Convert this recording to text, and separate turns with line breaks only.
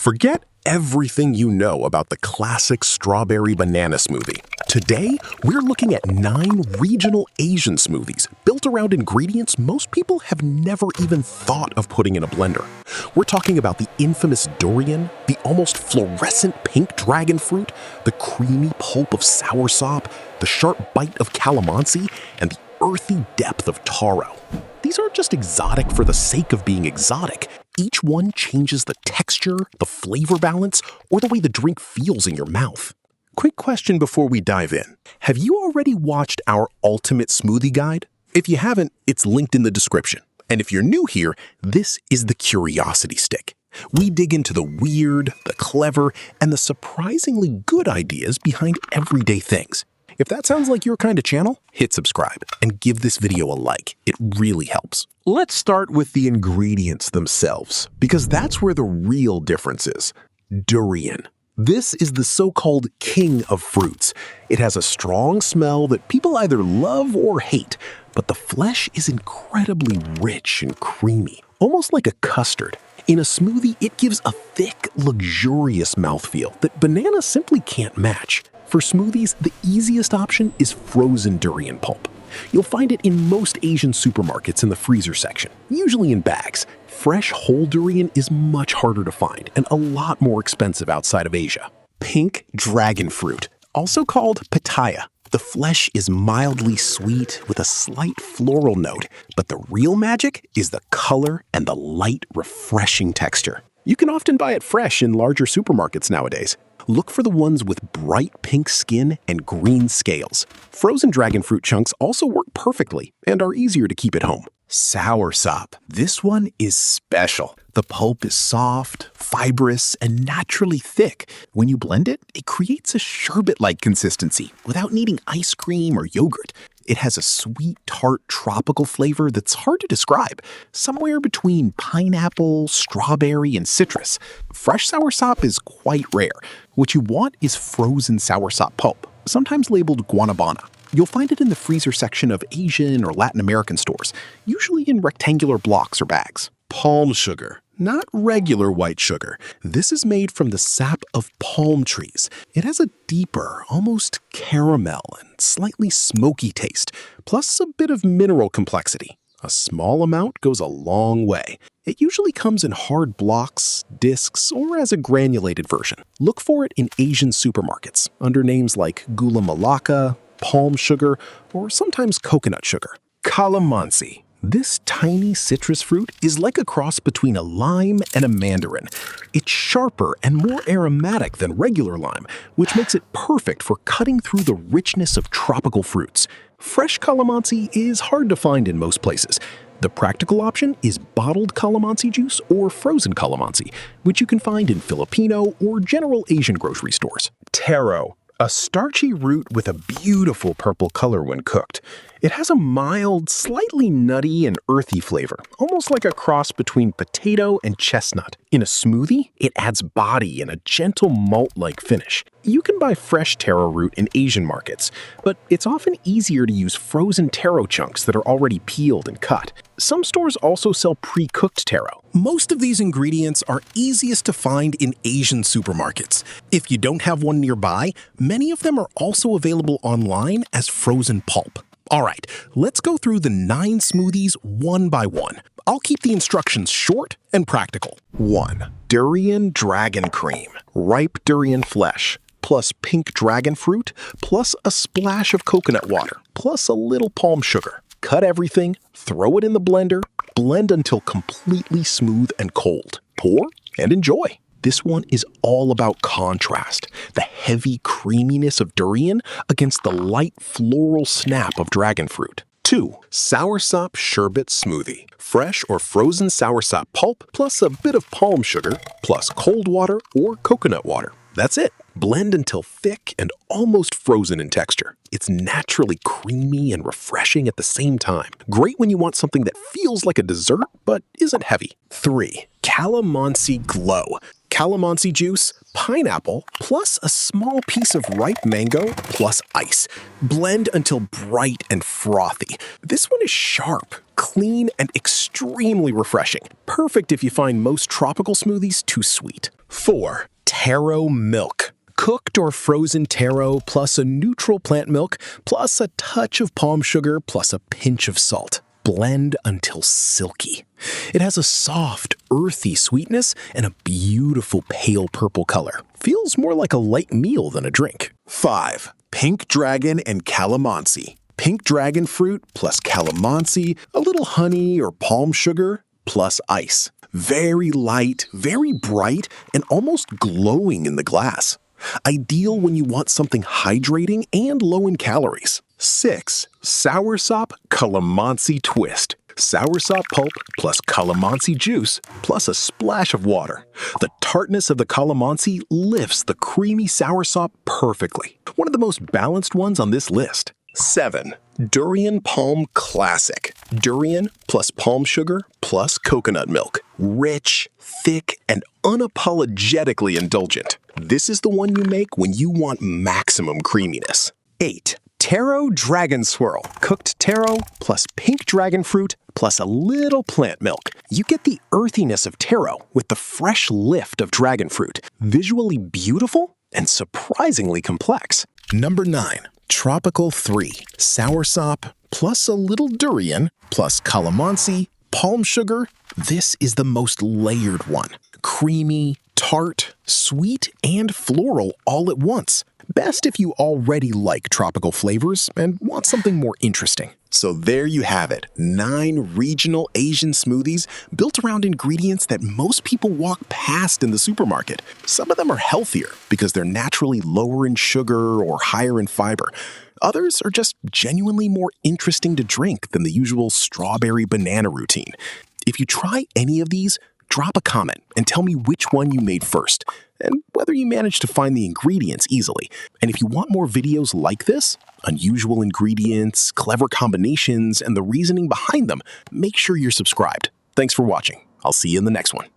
Forget everything you know about the classic strawberry banana smoothie. Today, we're looking at 9 regional Asian smoothies built around ingredients most people have never even thought of putting in a blender. We're talking about the infamous durian, the almost fluorescent pink dragon fruit, the creamy pulp of soursop, the sharp bite of calamansi, and the earthy depth of taro. These aren't just exotic for the sake of being exotic. Each one changes the texture, the flavor balance, or the way the drink feels in your mouth. Quick question before we dive in. Have you already watched our ultimate smoothie guide? If you haven't, it's linked in the description. And if you're new here, this is the Curiosity Stick. We dig into the weird, the clever, and the surprisingly good ideas behind everyday things. If that sounds like your kind of channel, hit subscribe and give this video a like. It really helps. Let's start with the ingredients themselves, because that's where the real difference is. Durian. This is the so-called king of fruits. It has a strong smell that people either love or hate, but the flesh is incredibly rich and creamy, almost like a custard. In a smoothie, it gives a thick, luxurious mouthfeel that bananas simply can't match. For smoothies, the easiest option is frozen durian pulp. You'll find it in most Asian supermarkets in the freezer section, usually in bags. Fresh whole durian is much harder to find and a lot more expensive outside of Asia. Pink dragon fruit, also called pitaya. The flesh is mildly sweet with a slight floral note, but the real magic is the color and the light, refreshing texture. You can often buy it fresh in larger supermarkets nowadays. Look for the ones with bright pink skin and green scales. Frozen dragon fruit chunks also work perfectly and are easier to keep at home. Soursop. This one is special. The pulp is soft, fibrous, and naturally thick. When you blend it, it creates a sherbet-like consistency without needing ice cream or yogurt. It has a sweet, tart, tropical flavor that's hard to describe, somewhere between pineapple, strawberry, and citrus. Fresh soursop is quite rare. What you want is frozen soursop pulp, sometimes labeled guanabana. You'll find it in the freezer section of Asian or Latin American stores, usually in rectangular blocks or bags. Palm sugar. Not regular white sugar. This is made from the sap of palm trees. It has a deeper, almost caramel and slightly smoky taste, plus a bit of mineral complexity. A small amount goes a long way. It usually comes in hard blocks, discs, or as a granulated version. Look for it in Asian supermarkets under names like gula melaka, palm sugar, or sometimes coconut sugar. Calamansi. This tiny citrus fruit is like a cross between a lime and a mandarin. It's sharper and more aromatic than regular lime, which makes it perfect for cutting through the richness of tropical fruits. Fresh calamansi is hard to find in most places. The practical option is bottled calamansi juice or frozen calamansi, which you can find in Filipino or general Asian grocery stores. Taro. A starchy root with a beautiful purple color when cooked. It has a mild, slightly nutty and earthy flavor, almost like a cross between potato and chestnut. In a smoothie, it adds body and a gentle malt-like finish. You can buy fresh taro root in Asian markets, but it's often easier to use frozen taro chunks that are already peeled and cut. Some stores also sell pre-cooked taro. Most of these ingredients are easiest to find in Asian supermarkets. If you don't have one nearby, many of them are also available online as frozen pulp. Alright, let's go through the 9 smoothies one by one. I'll keep the instructions short and practical. 1. Durian dragon cream. Ripe durian flesh, plus pink dragon fruit, plus a splash of coconut water, plus a little palm sugar. Cut everything, throw it in the blender, blend until completely smooth and cold. Pour and enjoy. This one is all about contrast, the heavy creaminess of durian against the light floral snap of dragon fruit. 2. Soursop sherbet smoothie. Fresh or frozen soursop pulp plus a bit of palm sugar plus cold water or coconut water. That's it. Blend until thick and almost frozen in texture. It's naturally creamy and refreshing at the same time. Great when you want something that feels like a dessert but isn't heavy. 3. Calamansi Glow. Calamansi juice, pineapple, plus a small piece of ripe mango, plus ice. Blend until bright and frothy. This one is sharp, clean, and extremely refreshing. Perfect if you find most tropical smoothies too sweet. 4. Taro Milk. Cooked or frozen taro plus a neutral plant milk plus a touch of palm sugar plus a pinch of salt. Blend until silky. It has a soft, earthy sweetness and a beautiful pale purple color. Feels more like a light meal than a drink. 5. Pink Dragon and Calamansi. Pink dragon fruit plus calamansi, a little honey or palm sugar, plus ice. Very light, very bright, and almost glowing in the glass. Ideal when you want something hydrating and low in calories. 6. Soursop Calamansi Twist. Soursop pulp plus calamansi juice plus a splash of water. The tartness of the calamansi lifts the creamy soursop perfectly. One of the most balanced ones on this list. 7. Durian Palm Classic. Durian plus palm sugar plus coconut milk. Rich, thick, and unapologetically indulgent. This is the one you make when you want maximum creaminess. 8. Taro Dragon Swirl. Cooked taro plus pink dragon fruit plus a little plant milk. You get the earthiness of taro with the fresh lift of dragon fruit. Visually beautiful and surprisingly complex. Number 9. Tropical 3. Soursop plus a little durian plus calamansi, palm sugar. This is the most layered one. Creamy, tart, sweet, and floral all at once. Best if you already like tropical flavors and want something more interesting. So there you have it, 9 regional Asian smoothies built around ingredients that most people walk past in the supermarket. Some of them are healthier because they're naturally lower in sugar or higher in fiber. Others are just genuinely more interesting to drink than the usual strawberry banana routine. If you try any of these, drop a comment and tell me which one you made first and whether you managed to find the ingredients easily. And if you want more videos like this, unusual ingredients, clever combinations, and the reasoning behind them, make sure you're subscribed. Thanks for watching. I'll see you in the next one.